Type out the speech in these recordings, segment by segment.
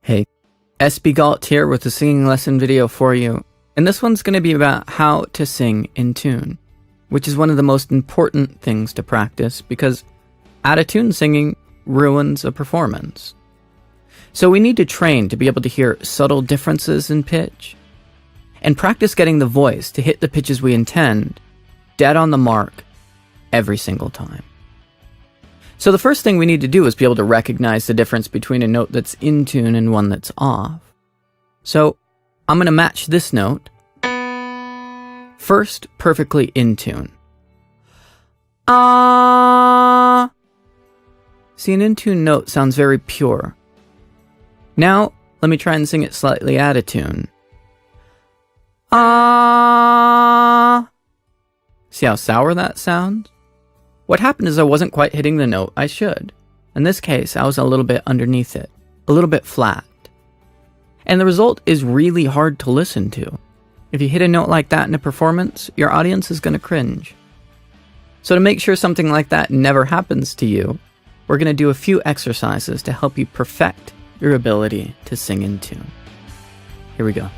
Hey, SB Galt here with a singing lesson video for you, and this one's going to be about how to sing in tune, which is one of the most important things to practice because out-of-tune singing ruins a performance. So we need to train to be able to hear subtle differences in pitch, and practice getting the voice to hit the pitches we intend, dead on the mark, every single time. So the first thing we need to do is be able to recognize the difference between a note that's in tune and one that's off. So I'm going to match this note. First, perfectly in tune. Ah. See, an in tune note sounds very pure. Now, let me try and sing it slightly out of tune. Ah. See how sour that sounds? What happened is I wasn't quite hitting the note I should. In this case, I was a little bit underneath it, a little bit flat. And the result is really hard to listen to. If you hit a note like that in a performance, your audience is going to cringe. So to make sure something like that never happens to you, we're going to do a few exercises to help you perfect your ability to sing in tune. Here we go.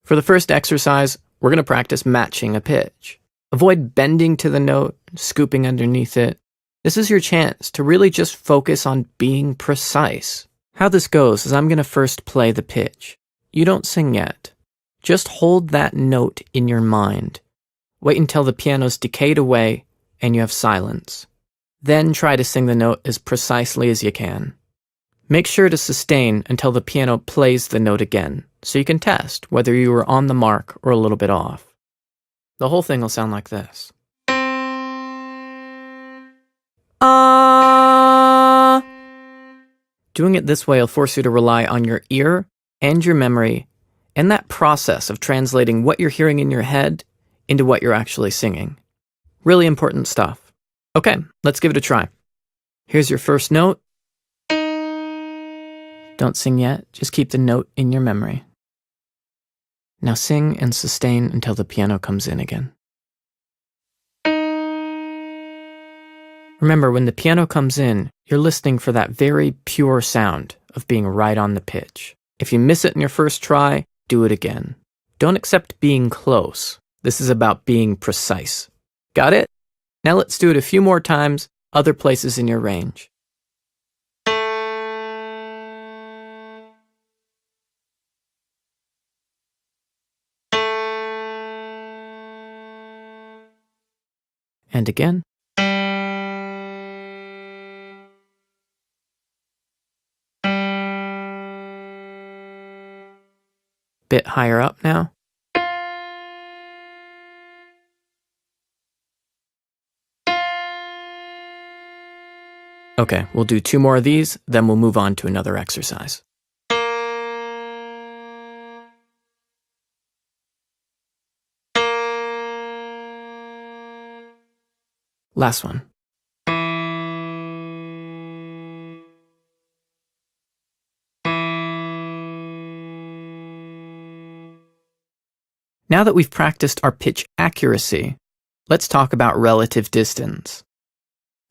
For the first exercise, we're going to practice matching a pitch. Avoid bending to the note, scooping underneath it. This is your chance to really just focus on being precise. How this goes is I'm going to first play the pitch. You don't sing yet. Just hold that note in your mind. Wait until the piano's decayed away and you have silence. Then try to sing the note as precisely as you can. Make sure to sustain until the piano plays the note again, so you can test whether you were on the mark or a little bit off. The whole thing will sound like this. Ah. Doing it this way will force you to rely on your ear and your memory and that process of translating what you're hearing in your head into what you're actually singing. Really important stuff. Okay, let's give it a try. Here's your first note. Don't sing yet, just keep the note in your memory. Now sing and sustain until the piano comes in again. Remember, when the piano comes in, you're listening for that very pure sound of being right on the pitch. If you miss it in your first try, do it again. Don't accept being close. This is about being precise. Got it? Now let's do it a few more times, other places in your range. And again. Bit higher up now. Okay, we'll do 2 more of these, then we'll move on to another exercise. Last one. Now that we've practiced our pitch accuracy, let's talk about relative distance.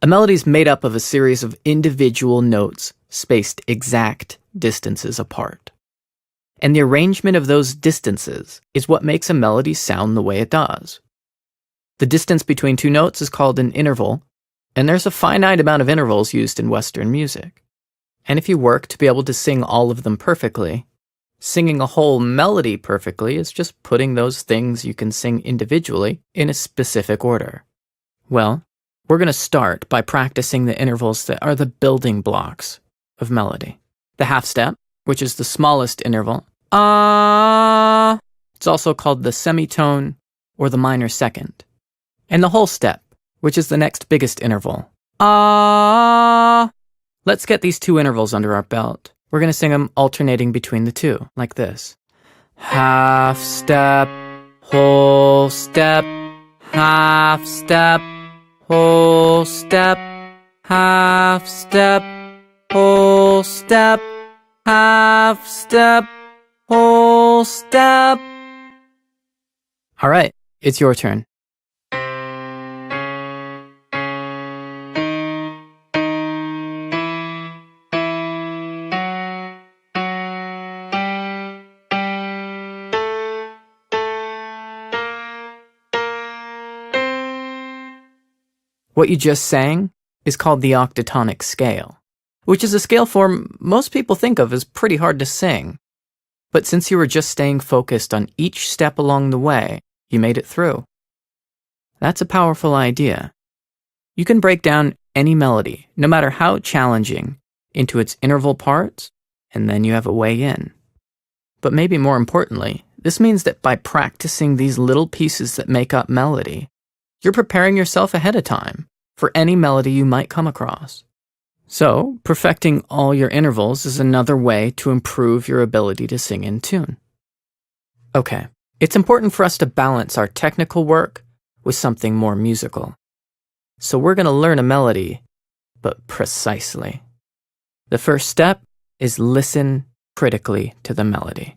A melody is made up of a series of individual notes spaced exact distances apart. And the arrangement of those distances is what makes a melody sound the way it does. The distance between 2 notes is called an interval, and there's a finite amount of intervals used in Western music. And if you work to be able to sing all of them perfectly, singing a whole melody perfectly is just putting those things you can sing individually in a specific order. Well, we're going to start by practicing the intervals that are the building blocks of melody. The half step, which is the smallest interval. Ah. It's also called the semitone or the minor second. And the whole step, which is the next biggest interval. Ah. Let's get these 2 intervals under our belt. We're going to sing them alternating between the 2, like this. Half step, whole step, half step, whole step, half step, whole step, half step, whole step. All right, it's your turn. What you just sang is called the octatonic scale, which is a scale form most people think of as pretty hard to sing. But since you were just staying focused on each step along the way, you made it through. That's a powerful idea. You can break down any melody, no matter how challenging, into its interval parts, and then you have a way in. But maybe more importantly, this means that by practicing these little pieces that make up melody, you're preparing yourself ahead of time for any melody you might come across. So, perfecting all your intervals is another way to improve your ability to sing in tune. Okay, it's important for us to balance our technical work with something more musical. So we're going to learn a melody, but precisely. The first step is listen critically to the melody.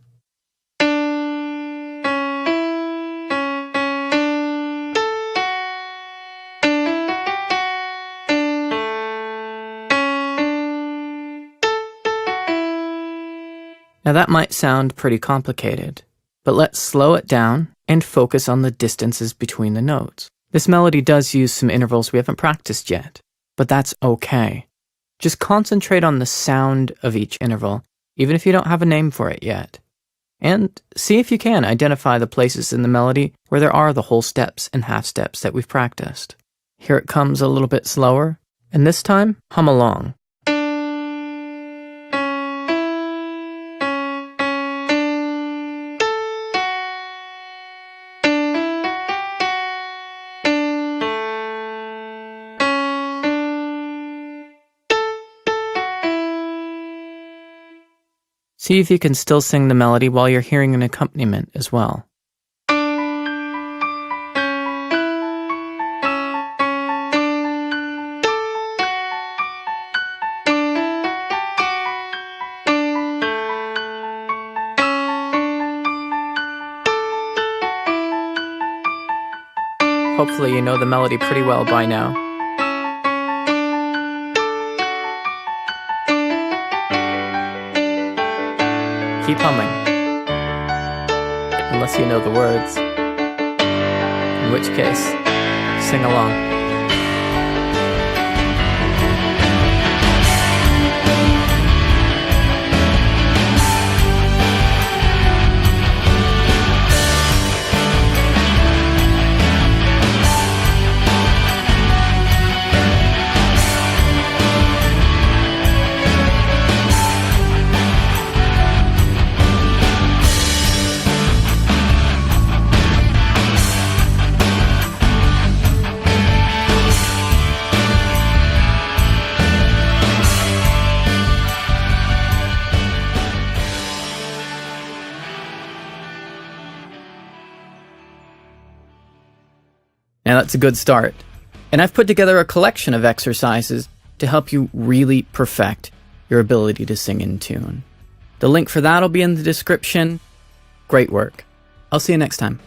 Now that might sound pretty complicated, but let's slow it down and focus on the distances between the notes. This melody does use some intervals we haven't practiced yet, but that's okay. Just concentrate on the sound of each interval, even if you don't have a name for it yet. And see if you can identify the places in the melody where there are the whole steps and half steps that we've practiced. Here it comes a little bit slower, and this time, hum along. See if you can still sing the melody while you're hearing an accompaniment as well. Hopefully you know the melody pretty well by now. Keep humming, unless you know the words, in which case, sing along. Now that's a good start, and I've put together a collection of exercises to help you really perfect your ability to sing in tune. The link for that will be in the description. Great work. I'll see you next time.